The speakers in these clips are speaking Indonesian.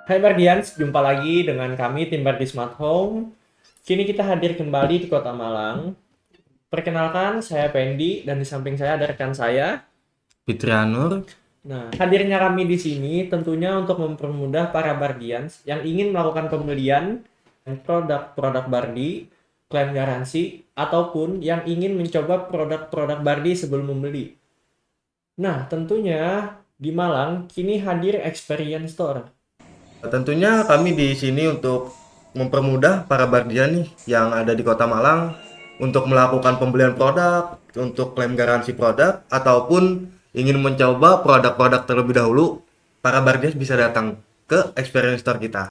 Hai Bardians, jumpa lagi dengan kami tim Bardi Smart Home. Kini kita hadir kembali di Kota Malang. Perkenalkan, saya Pendi dan di samping saya ada rekan saya. Fitrianur. Nah, hadirnya kami di sini tentunya untuk mempermudah para Bardians yang ingin melakukan pembelian produk-produk Bardi, klaim garansi, ataupun yang ingin mencoba produk-produk Bardi sebelum membeli. Nah, tentunya di Malang kini hadir Experience Store. Tentunya kami di sini untuk mempermudah para Bardian nih yang ada di Kota Malang untuk melakukan pembelian produk, untuk klaim garansi produk ataupun ingin mencoba produk-produk terlebih dahulu, para Bardian bisa datang ke Experience Store kita.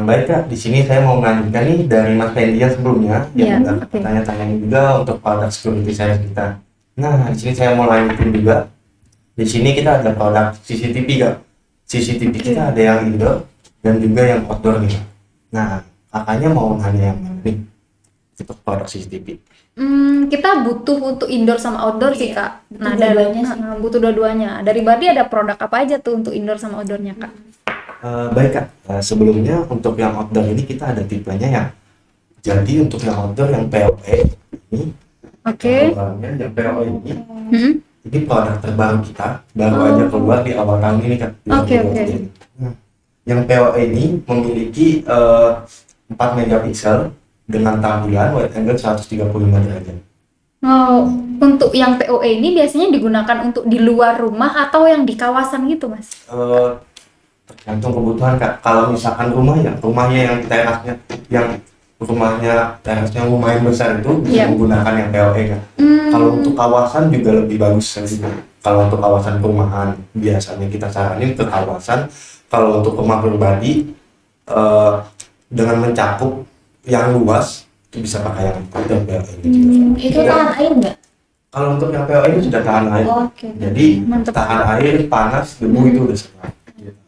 Baik Kak, di sini saya mau melanjutkan nih dari Mas Fendian sebelumnya Iya, yang udah oke. tanya-tanya juga untuk produk security service kita. Nah, di sini saya mau lanjutin juga. Di sini kita ada produk CCTV Kak. CCTV kita ada yang indoor dan juga yang outdoor nih. Nah, kakaknya mau nanya yang mana nih untuk produk CCTV? Kita butuh untuk indoor sama outdoor sih, Iya, Kak. butuh dua-duanya sih. Butuh dua-duanya. Dari Bardi ada produk apa aja tuh untuk indoor sama outdoornya, Kak? Baik Kak, sebelumnya untuk yang outdoor ini kita ada tipenya ya. Jadi untuk yang outdoor yang POE ini, Oke. yang POE ini Hmm? ini produk terbaru kita, baru aja keluar di awal tahun ini Kak. di Oke, 2023 oke. ini. Nah, yang POE ini memiliki 4 megapiksel dengan tampilan wide angle 135 derajat. Oh, untuk yang POE ini biasanya digunakan untuk di luar rumah atau yang di kawasan gitu, Mas? Eh, Tergantung kebutuhan Kak. Kalau misalkan rumahnya yang terasnya, yang rumahnya terasnya lumayan besar itu bisa Iya. menggunakan yang POE Kak. Kalau untuk kawasan juga lebih bagus sebenarnya. Kalau untuk kawasan perumahan biasanya kita saranin ke kawasan. Kalau untuk rumah pribadi dengan mencakup yang luas itu bisa pakai yang ada POE ini juga. Itu tahan air nggak? Kalau untuk yang POE ini sudah tahan air. Oke. Jadi Mantap. tahan air, panas, debu itu udah semua.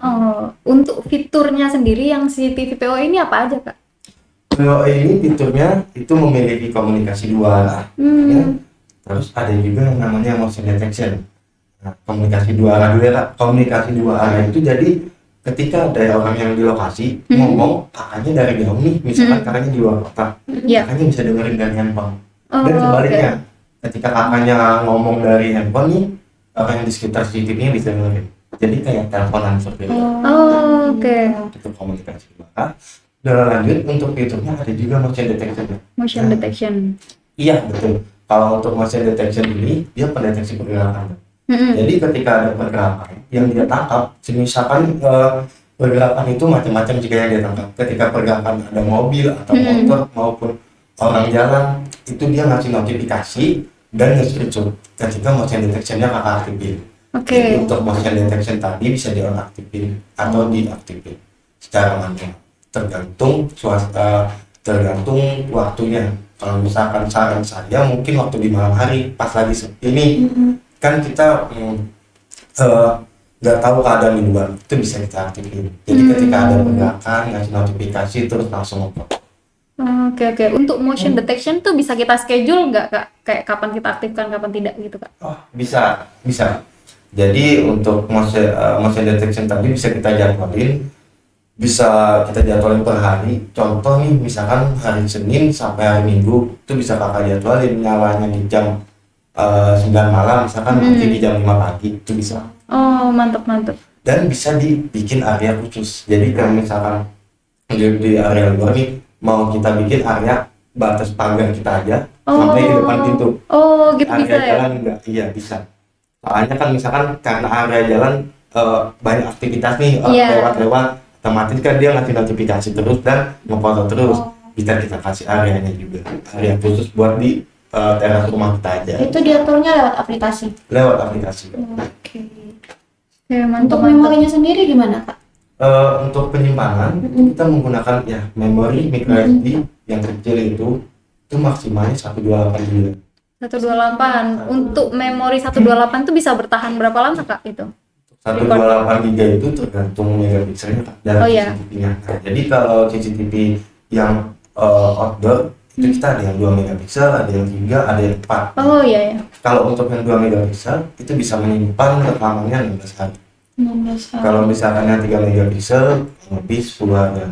Oh, untuk fiturnya sendiri yang CCTV POE ini apa aja, Kak? POE ini fiturnya itu memiliki komunikasi dua arah. Ya. Terus ada juga yang namanya motion detection. Nah, komunikasi dua arah dulu ya Kak. Komunikasi dua arah itu jadi ketika ada orang yang di lokasi ngomong, kakaknya dari jauh nih, misalkan kakaknya di luar kota, Iya. kakaknya bisa dengerin dari handphone. Oh, Dan sebaliknya, oke. ketika kakaknya ngomong dari handphone nih, orang yang di sekitar CCTV-nya bisa dengerin. Jadi kayak teleponan seperti itu. Oh, oke. Itu komunikasi dua arah. Dan lanjut untuk fiturnya ada juga motion detection. Motion Nah, detection. Iya betul. Kalau untuk motion detection ini dia pendeteksi pergerakan. Mm-mm. Jadi ketika ada pergerakan yang dia tangkap, misalkan pergerakan itu macam-macam jika yang dia tangkap. Ketika pergerakan ada mobil atau motor maupun orang jalan, itu dia ngasih notifikasi dan nge-screenshot. Ketika motion detection-nya kakak aktifin. Oke. Jadi untuk motion detection tadi bisa di-on-aktifin atau diaktifin secara manual. Tergantung waktunya. Kalau misalkan saran saya mungkin waktu di malam hari pas lagi sepi ini kan kita nggak tahu keadaan di luar, itu bisa kita aktifin. Jadi ketika ada pergerakan ngasih notifikasi terus langsung open. Oke, oke. Untuk motion detection tuh bisa kita schedule nggak, Kak? Kayak kapan kita aktifkan, kapan tidak gitu, Kak? Oh, bisa. Jadi untuk motion detection tadi bisa kita jadwalin, bisa kita jadwalin per hari. Contoh nih, misalkan hari Senin sampai hari Minggu itu bisa kakak jadwalin nyalanya di jam 9 malam, misalkan nanti di jam 5 pagi itu bisa. Oh, mantap, mantap. Dan bisa dibikin area khusus. Jadi kalau misalkan di area luar nih mau kita bikin area batas pagar kita aja sampai ke depan pintu. Oh, gitu Area bisa ya? jalan enggak? Iya bisa. Soalnya kan misalkan karena area jalan banyak aktivitas nih Iya. lewat-lewat, otomatis kan dia ngasih notifikasi terus dan ngefoto terus. Bisa kita kasih areanya juga, area khusus buat di teras rumah kita aja Itu diaturnya lewat aplikasi. lewat aplikasi. Oke. Oke, mantap, Untuk mantap. memorinya sendiri gimana, Kak? Untuk penyimpanan kita menggunakan ya memori micro SD yang kecil itu maksimalnya 128 GB. 128. Untuk memori 128 tuh bisa bertahan berapa lama, Kak, itu? 128 giga itu tergantung megapikselnya Kak, dalam Oh, iya. CCTV-nya. Nah, jadi kalau CCTV yang outdoor itu kita ada yang 2 megapiksel, ada yang 3, ada yang 4. Oh iya ya. Kalau untuk yang 2 megapiksel itu bisa menyimpan rekamannya 16 hari. 16 hari. Kalau misalkan yang 3 megapiksel lebih 10 hari.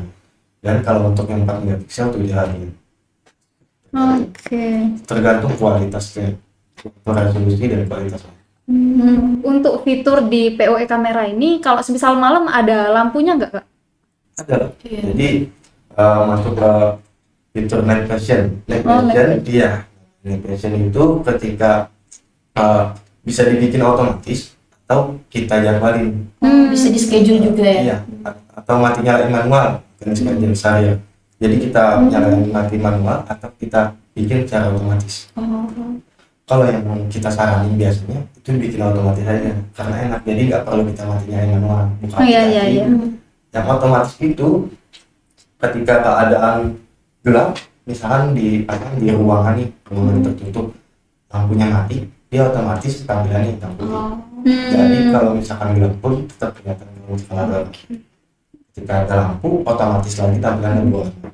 Dan kalau untuk yang 4 megapiksel 7 hari. Oke. Tergantung kualitasnya, resolusi dan kualitasnya. Untuk fitur di PoE kamera ini, kalau semisal malam ada lampunya nggak, Kak? Ada. Iya. Jadi masuk ke fitur night vision. Night Oh, night vision, iya. Night vision itu ketika bisa dibikin otomatis atau kita jadwalin. Bisa di schedule juga ya. Iya. Atau mati nyalain manual, kan sebagian besar ya. Jadi kita nyalain mati manual atau kita bikin secara otomatis. Oh. Kalau yang kita saranin biasanya itu bikin otomatis aja, karena enak. Jadi nggak perlu kita mati nyalain manual. Buka Oh, iya, aplikasi. iya. Yang otomatis itu ketika keadaan gelap, misalkan di ruangan nih, ruangan tertutup, lampunya mati, dia otomatis tampilannya hitam putih. Oh. Jadi kalau misalkan gelap pun tetap kelihatan kalau ketika ada lampu, otomatis lagi tampilannya berwarna.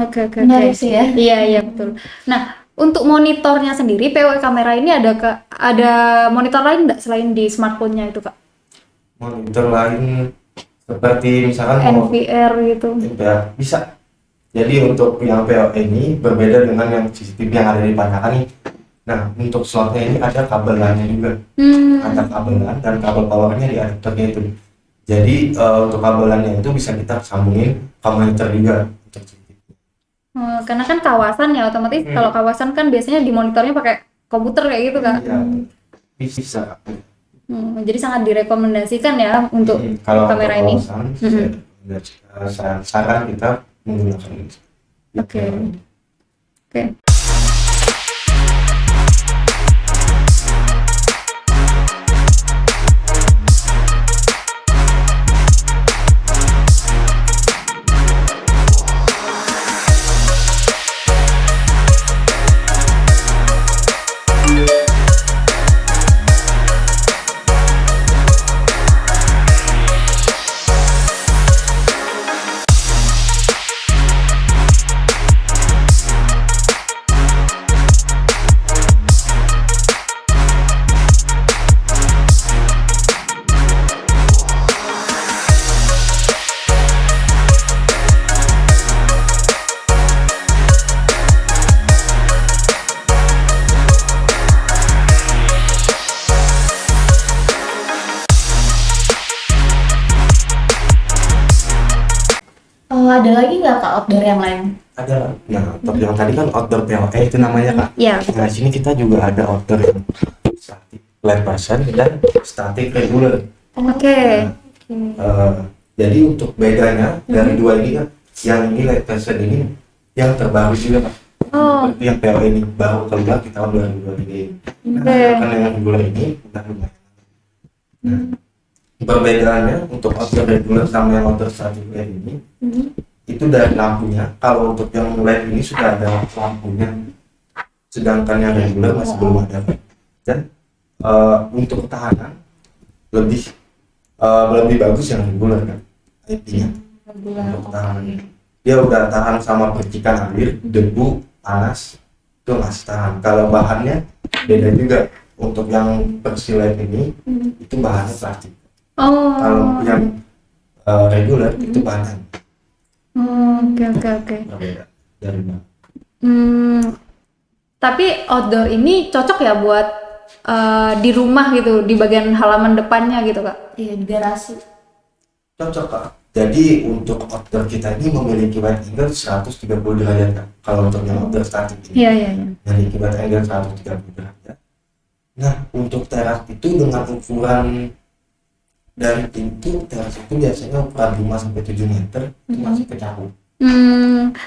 Oke, oke, oke. Menarik sih ya. Iya, iya betul. Nah, untuk monitornya sendiri, PoE kamera ini ada monitor lain nggak selain di smartphone-nya itu, Kak? Monitor lain seperti misalkan mau NVR gitu. ya, bisa. Jadi untuk yang PoE ini berbeda dengan yang CCTV yang ada di Panaka nih. Nah, untuk slotnya ini ada kabel LAN-nya juga. Ada kabel LAN dan kabel powernya di adapternya itu. Jadi untuk kabel LAN-nya itu bisa kita sambungin ke monitor juga untuk CCTV. Karena kan kawasan ya, otomatis kalau kawasan kan biasanya di monitornya pakai komputer kayak gitu, Kak. Ya, bisa. Jadi sangat direkomendasikan ya untuk Kalau kamera untuk ini. kawasan, saya saran kita menggunakan ini. Oke. Oke. Oh, ada lagi nggak Kak outdoor yang lain? Ada. Nah, untuk yang tadi kan outdoor PoE itu namanya Kak. Ya. Nah, sini kita juga ada outdoor yang static light version dan static regular. Oke. Jadi untuk bedanya dari dua ini kan, yang ini light version ini yang terbaru juga Pak. Oh. Seperti yang PoE ini baru keluar di tahun 2023. Nah, Oke. kan yang regular ini udah lumayan. Nah, perbedaannya untuk outdoor regular sama yang outdoor static light ini itu dari lampunya. Kalau untuk yang LED ini sudah ada lampunya, sedangkan yang regular masih belum ada. Dan untuk ketahanan lebih bagus yang regular kan, IP-nya. Untuk ketahanan dia udah tahan sama percikan air, debu, panas, itu masih tahan. Kalau bahannya beda juga. Untuk yang versi LED ini itu bahannya plastik. Oh. Kalau yang regular itu bahan Oke, oke, oke. berbeda dari mana. Tapi outdoor ini cocok ya buat di rumah gitu, di bagian halaman depannya gitu, Kak. Iya, di garasi. Cocok Kak. Jadi untuk outdoor kita ini memiliki wide angle 130 derajat Kak. Kalau untuk yang outdoor static ini Iya, iya, iya. memiliki wide angle 130 derajat. Nah, untuk teras itu dengan ukuran dari pintu, teras itu biasanya ukuran 5 sampai 7 meter itu masih kecakup.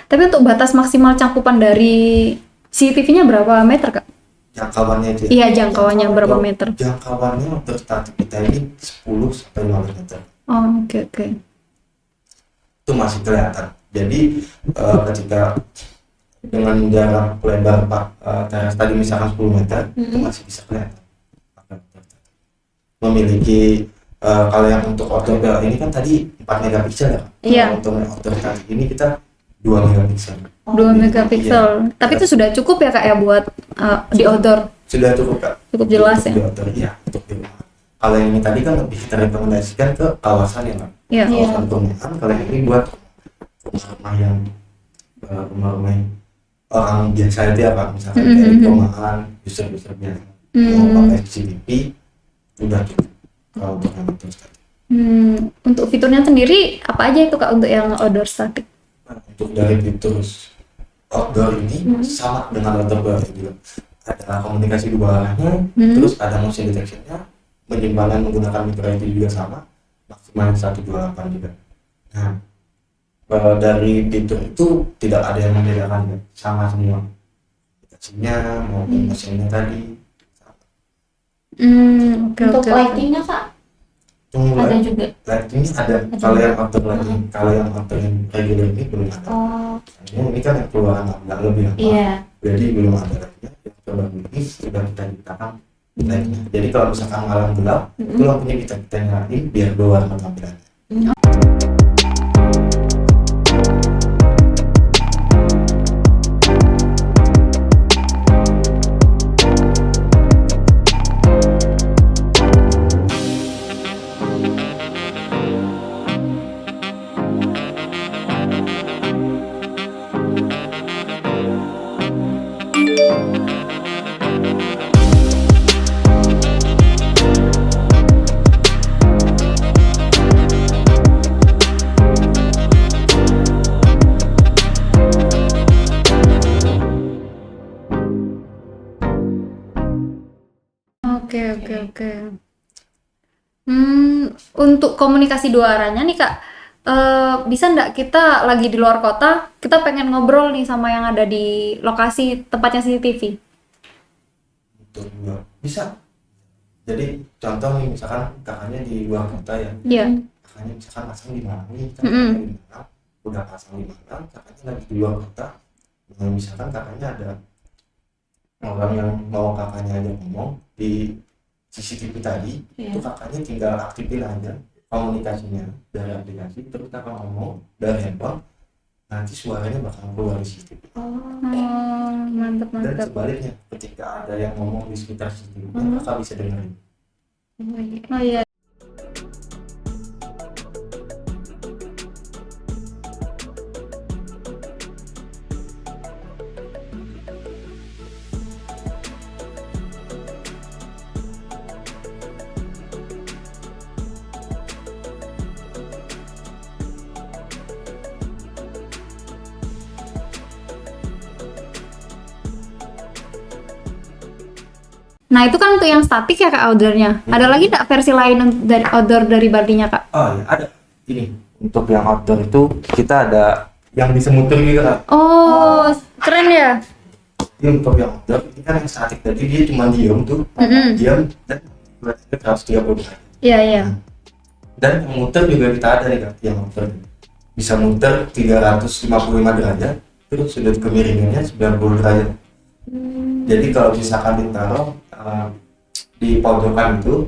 Tapi untuk batas maksimal cakupan dari CCTV-nya berapa meter, Kak? Jangkauannya itu Iya, jangkauannya berapa meter? Jangkauannya outdoor static kita ini 10 sampai 15 meter. Oh, oke, oke. Itu masih kelihatan. Jadi ketika dengan jarak lebar teras tadi misalkan 10 meter itu masih bisa kelihatan. Memiliki Kalau yang untuk outdoor PO ini kan tadi 4 megapiksel ya. Iya. Kalau untuk outdoor kali ini kita 2 megapiksel. 2 megapiksel. Tapi itu sudah cukup ya Kak ya buat di outdoor. Sudah cukup Kak. Cukup jelas Untuk ya. di outdoor, iya, untuk di rumah. Kalau yang ini tadi kan lebih direkomendasikan ke kawasan ya Kak. Iya. Kawasan perumahan. Kalau yang ini buat rumah yang rumah-rumah yang orang biasa itu ya Pak, misalkan dari perumahan, user-user biasa mau pakai CCTV, udah cukup. Kalau untuk yang outdoor static. Untuk fiturnya sendiri apa aja itu Kak untuk yang outdoor static? Nah, untuk dari fitur outdoor ini sama dengan outdoor juga. Ada komunikasi dua arahnya, terus ada motion detection-nya, penyimpanan menggunakan micro SD juga sama, maksimal 128 juga. Nah, dari fitur itu tidak ada yang membedakan ya, sama semua. Detection-nya maupun motion-nya tadi. Oke. Untuk lightingnya Kak Tunggu, ada juga. lighting-nya ada. Kalau yang outdoor lighting, kalau yang outdoor yang regular ini belum ada. Oh Ini kan yang keluaran nggak lebih lama. iya. Jadi belum ada lighting-nya. Yang terbaru ini sudah kita ciptakan lighting-nya. Jadi kalau misalkan malam gelap, itu lampunya kita nyalain biar berwarna tampilannya. Oke. Untuk komunikasi dua arahnya nih Kak, bisa nggak kita lagi di luar kota, kita pengen ngobrol nih sama yang ada di lokasi tempatnya CCTV? Untuk dua bisa. Jadi contoh nih misalkan kakaknya di luar kota ya, Iya. kakaknya misalkan pasang di Malang nih, kakaknya di Malang, udah pasang di Malang, kakaknya lagi di luar kota. Nah, misalkan kakaknya ada orang yang mau kakaknya aja ngomong di CCTV tadi, Iya. itu kakaknya tinggal aktifin aja komunikasinya dari aplikasi, terus kakak ngomong dari handphone, nanti suaranya bakal keluar di CCTV. Mantap. Dan sebaliknya, ketika ada yang ngomong di sekitar CCTV, kakak bisa dengerin. Oh iya. Nah itu kan untuk yang statik ya Kak outdoornya. Ada lagi nggak versi lain dari outdoor dari Bardinya Kak? Oh ya ada. Ini untuk yang outdoor itu kita ada yang bisa muter juga Kak. Oh, keren ya. Jadi untuk yang outdoor ini kan yang statik tadi dia cuma diam tuh, diam dan beratnya 130 derajat. Iya. Dan yang muter juga kita ada nih Kak, yang muter bisa muter 355 derajat, terus sudut kemiringannya 90 derajat. Jadi kalau misalkan ditaruh di pojokan itu,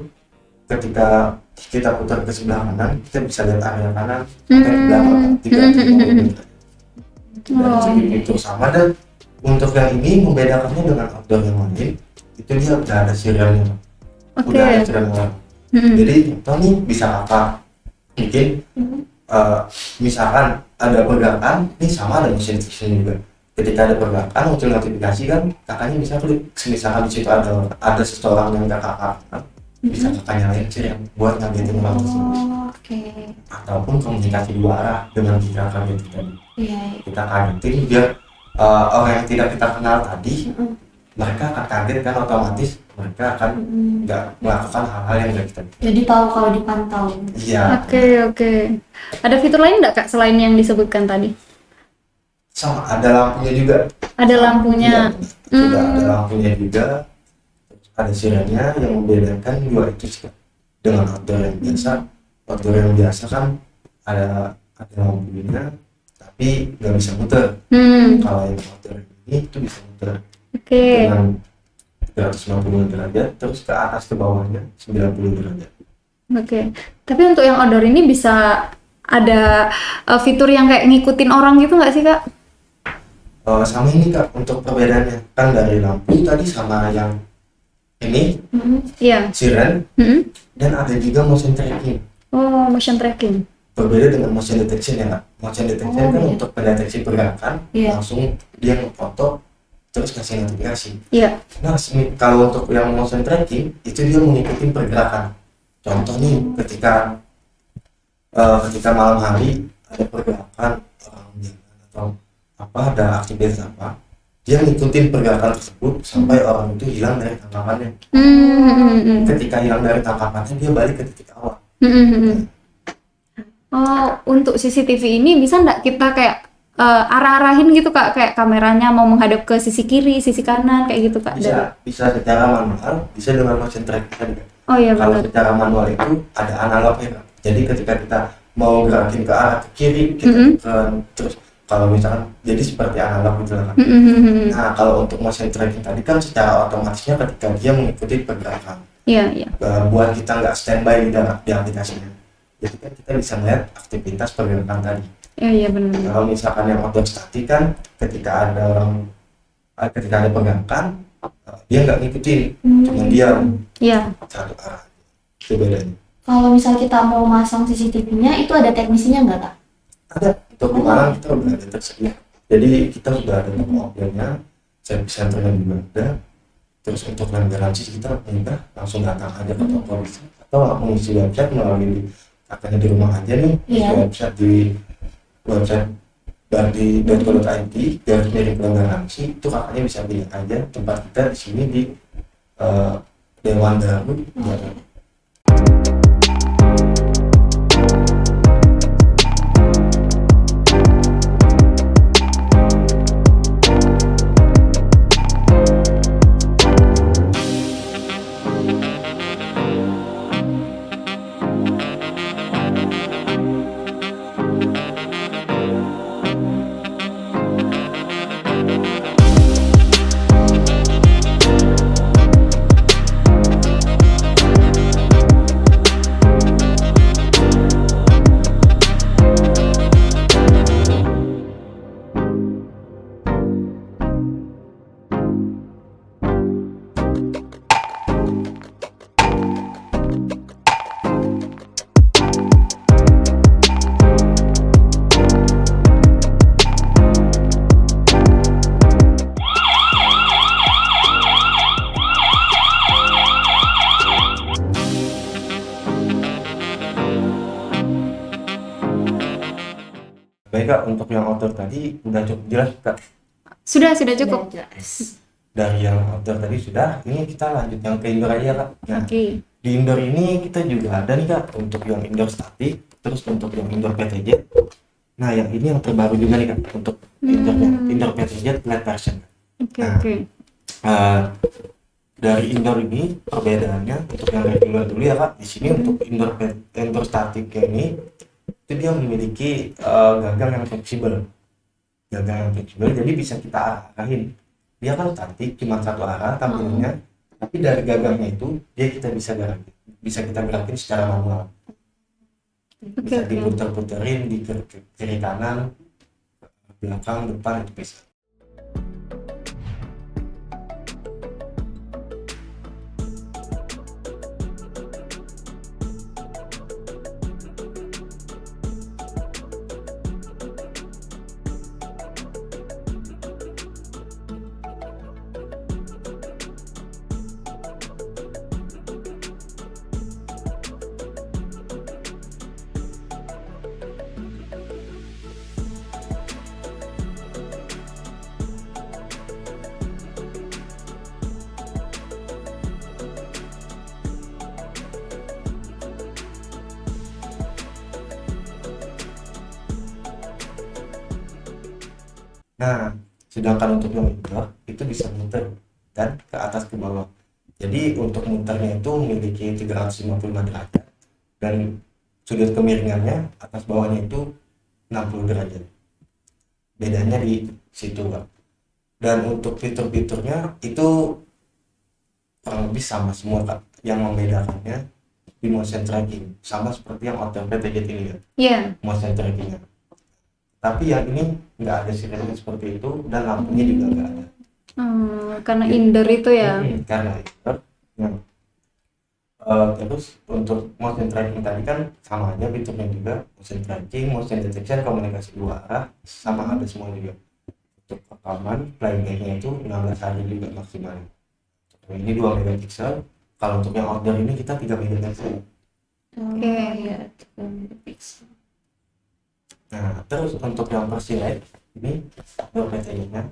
ketika kita putar ke sebelah kanan, kita bisa lihat area kanan sampai ke belakang 350 derajat. Dari segi fitur sama, dan untuk yang ini membedakannya dengan outdoor yang lain, itu dia udah ada serialnya, udah ada serialnya. Jadi contoh nih bisa kakak mungkin misalkan ada pergerakan, ini sama ada motion detection juga. Ketika ada pergerakan muncul notifikasi kan, kakaknya bisa klik, misalkan di situ ada seseorang yang gak kakak, bisa kakak nyalain serial buat ngagetin orang tersebut. Oke. Ataupun komunikasi dua arah dengan kita kagetin tadi. Iya. Kita kagetin biar orang yang tidak kita kenal tadi, mereka akan kaget kan, otomatis mereka akan nggak melakukan hal-hal yang nggak kita. Jadi tahu kalau dipantau. Iya. Oke. Ada fitur lain nggak Kak selain yang disebutkan tadi? Sama ada lampunya juga. Ada lampunya. Iya, sudah ada lampunya juga. Ada sirennya yang membedakan dua itu sih. Dengan outdoor yang biasa. Outdoor yang biasa kan ada lampunya, tapi nggak bisa muter. Kalau yang outdoor ini itu bisa muter. Oke. Dengan 360 derajat, terus ke atas ke bawahnya 90 derajat. Oke. Tapi untuk yang outdoor ini bisa ada fitur yang kayak ngikutin orang gitu nggak sih, Kak? Sama ini Kak, untuk perbedaannya kan dari lampu tadi sama yang ini Iya. siren, Mm-mm. dan ada juga motion tracking. Oh, motion tracking. Berbeda dengan motion detection ya Kak. Motion detection Oh, kan iya. untuk pendeteksi pergerakan, Iya. langsung dia ngefoto terus kasih notifikasi. Iya. Nah, kalau untuk yang motion tracking itu dia mengikuti pergerakan. Contoh nih, ketika malam hari ada pergerakan orang jalan atau apa, ada aktivitas apa, dia ngikutin pergerakan tersebut sampai orang itu hilang dari tangkapannya. Ketika hilang dari tangkapannya, dia balik ke titik awal. Oh, untuk CCTV ini bisa nggak kita kayak arah-arahin gitu, Kak, kayak kameranya mau menghadap ke sisi kiri, sisi kanan kayak gitu, Kak? Bisa secara manual, bisa dengan motion tracking tadi Kak. Oh iya, Kalau benar. secara manual itu ada analognya Kak. Jadi ketika kita mau gerakin ke arah ke kiri, kita tekan, terus kalau misalkan jadi seperti analog gitu lah Kak. Nah, kalau untuk motion tracking tadi kan secara otomatisnya ketika dia mengikuti pergerakan, Iya, iya. buat kita nggak standby di aplikasinya. Jadi kan kita bisa melihat aktivitas pergerakan tadi. Iya, iya, benar. Kalau misalkan yang outdoor static kan ketika ada pergerakan, dia nggak ngikutin, cuma diam Iya. satu arah. Itu bedanya. Kalau misal kita mau masang CCTV-nya, itu ada teknisinya nggak, Kak? Ada, untuk pemalang kita udah ada tersedia. Jadi kita sudah ada nama objeknya, service centernya juga ada. Terus untuk garansi kita minta langsung datang aja ke toko polisi atau mengisi website melalui kakaknya di rumah aja nih. Iya. Website bardi.co.id garis miring garansi, itu kakaknya bisa pilih aja tempat kita di sini di Dewan Daru. Baik Kak, untuk yang outdoor tadi udah cukup jelas Kak. Sudah cukup. Udah jelas. Dari yang outdoor tadi sudah, ini kita lanjut yang ke indoor aja Kak. Nah, Oke. di indoor ini kita juga ada nih Kak, untuk yang indoor static, terus untuk yang indoor PTJ. Nah, yang ini yang terbaru juga nih Kak, untuk indoornya, indoor PTJ flat version. Oke, Nah. oke. Dari indoor ini perbedaannya untuk yang regular dulu ya Kak. Di sini untuk indoor static ini itu dia memiliki gagang yang fleksibel. Gagang yang fleksibel, jadi bisa kita arahin. Dia kan statik cuma satu arah tampilannya, tapi dari gagangnya itu kita bisa kita gerakin secara manual. Bisa Oke. diputer-puterin di kiri kanan, belakang, depan, itu bisa. Nah, sedangkan untuk yang indoor itu bisa muter dan ke atas ke bawah. Jadi untuk muternya itu memiliki 355 derajat dan sudut kemiringannya atas bawahnya itu 60 derajat. Bedanya di situ Kak. Dan untuk fitur-fiturnya itu kurang lebih sama semua Kak. Yang membedakannya di motion tracking sama seperti yang order PTZ ini ya, Iya. motion trackingnya. Tapi yang ini nggak ada sinyalnya seperti itu dan lampunya juga nggak ada. Karena indoor itu ya. Karena itu ya. Terus untuk motion tracking tadi kan sama aja fiturnya juga, motion tracking, motion detection, komunikasi dua arah, sama ada semua juga. Untuk rekaman playbacknya itu 16 hari juga maksimal. Ini 2 megapiksel. Kalau untuk yang order ini kita 3 megapiksel. Oke. Ya. Nah, terus untuk yang Persilite ini PTZ-nya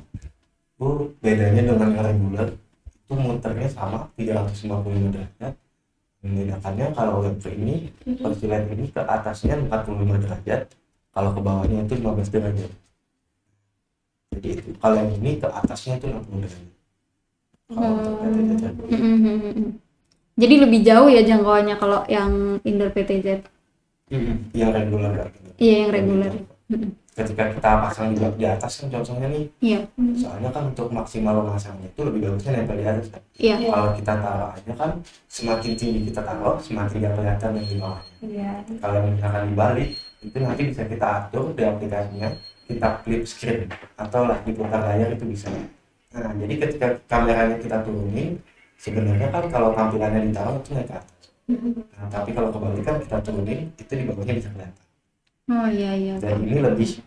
bedanya dengan yang regular itu muternya sama 355 derajat. Membedakannya kalau yang ini Persilite ini ke atasnya 45 derajat, kalau ke bawahnya itu 15 derajat. Jadi itu kalau yang ini ke atasnya itu 60 derajat. Kalau untuk PTZ. Jadi lebih jauh ya jangkauannya kalau yang indoor PTZ. Yang regular kayak gitu. Iya, yang reguler. Ketika kita pasang juga di atas kan contohnya nih, Iya. soalnya kan untuk maksimal memasangnya itu lebih bagusnya nempel di atas kan. Iya. Kalau kita taruh aja kan semakin tinggi kita taruh semakin gak kelihatan yang di bawahnya. Iya. Kalau misalkan dibalik itu nanti bisa kita atur di aplikasinya, kita flip screen atau lah diputar layar itu bisa. Nah jadi ketika kameranya kita turunin sebenarnya kan kalau tampilannya ditaruh itu naik ke atas. Nah tapi kalau kebalik kan kita turunin itu di bawahnya bisa kelihatan. Oh iya. Dan ini lebih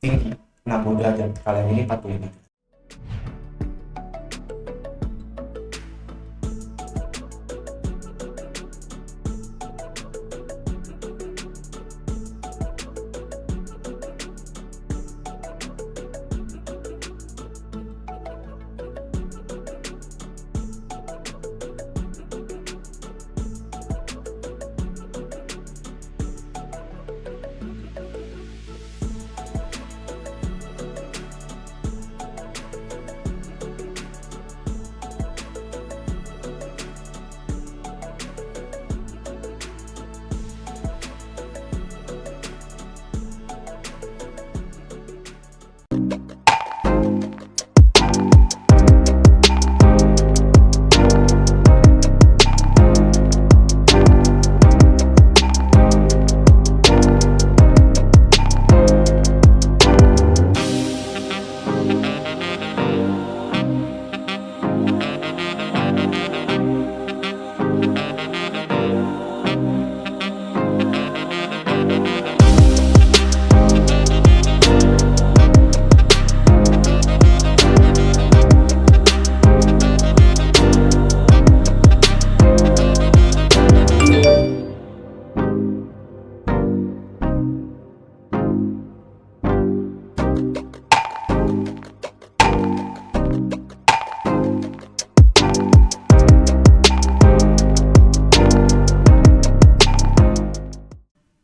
tinggi 60 derajat, kalau yang ini 45 derajat.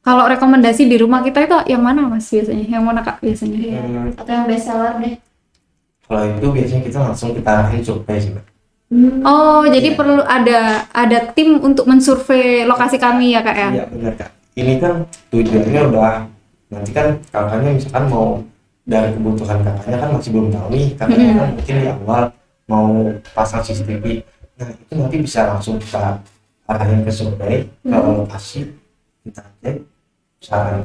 Kalau rekomendasi di rumah kita itu yang mana Mas biasanya? Yang mana Kak biasanya? Atau yang best seller deh. Kalau itu biasanya kita langsung kita arahin survei sih, Mbak. Oh, jadi perlu ada tim untuk mensurvei lokasi kami ya Kak ya? Iya benar Kak. Ini kan tujuannya udah nanti kan kakaknya misalkan mau dari kebutuhan kakaknya kan masih belum tahu nih, kakaknya kan mungkin di awal mau pasang CCTV. Nah itu nanti bisa langsung kita arahin ke survei ke lokasi, kita cek,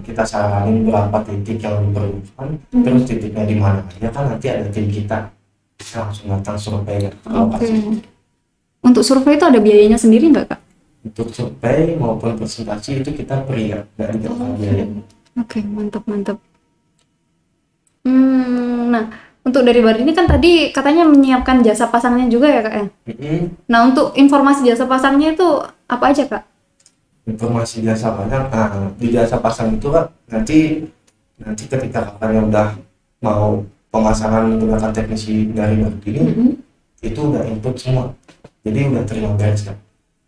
kita saranin berapa titik yang diperlukan, terus titiknya di mana aja kan nanti ada tim kita bisa langsung datang survei ke lokasi. Untuk survei itu ada biayanya sendiri nggak Kak? Untuk survei maupun presentasi itu kita free ya, nggak dikenakan biaya. Oke, mantap. Nah, untuk dari Bardi ini kan tadi katanya menyiapkan jasa pasangnya juga ya Kak ya? Nah, untuk informasi jasa pasangnya itu apa aja Kak? Informasi jasa pasang, nah, di jasa pasang itu kan nanti ketika kakaknya udah mau pemasangan menggunakan teknisi dari Bardi ini, itu udah input semua, jadi udah terima beres kan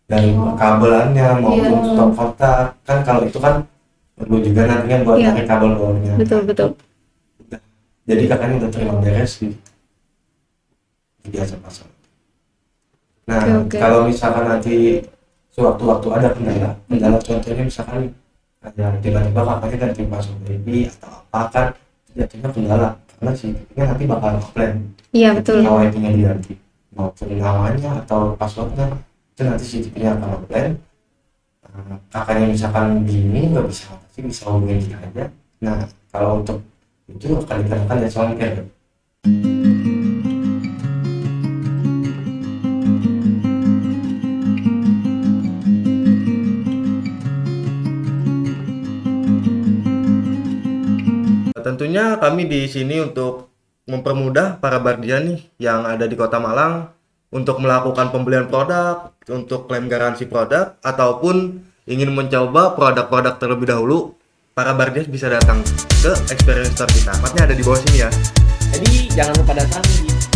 dari kabelannya maupun stop kontak kan. Kalau itu kan perlu juga nantinya buat cari kabel bawahnya. Betul. Jadi kakaknya udah terima beres di jasa pasang. Nah kalau misalkan nanti sewaktu-waktu ada kendala contohnya misalkan ada tiba-tiba kakaknya ganti password baby atau apa kan jadinya kendala karena sih-nya nanti bakal offline. Iya betul. Kalau IP-nya diganti maupun namanya atau passwordnya itu nanti CCTV-nya akan offline. kakaknya misalkan bingung nggak bisa apa sih, bisa hubungin kita aja. Nah kalau untuk itu akan dikenakan jasa ongkir. Tentunya kami di sini untuk mempermudah para bardian nih yang ada di Kota Malang untuk melakukan pembelian produk, untuk klaim garansi produk, ataupun ingin mencoba produk-produk terlebih dahulu. Para bardian bisa datang ke Experience Store kita. Tempatnya ada di bawah sini ya. Jadi jangan lupa datang di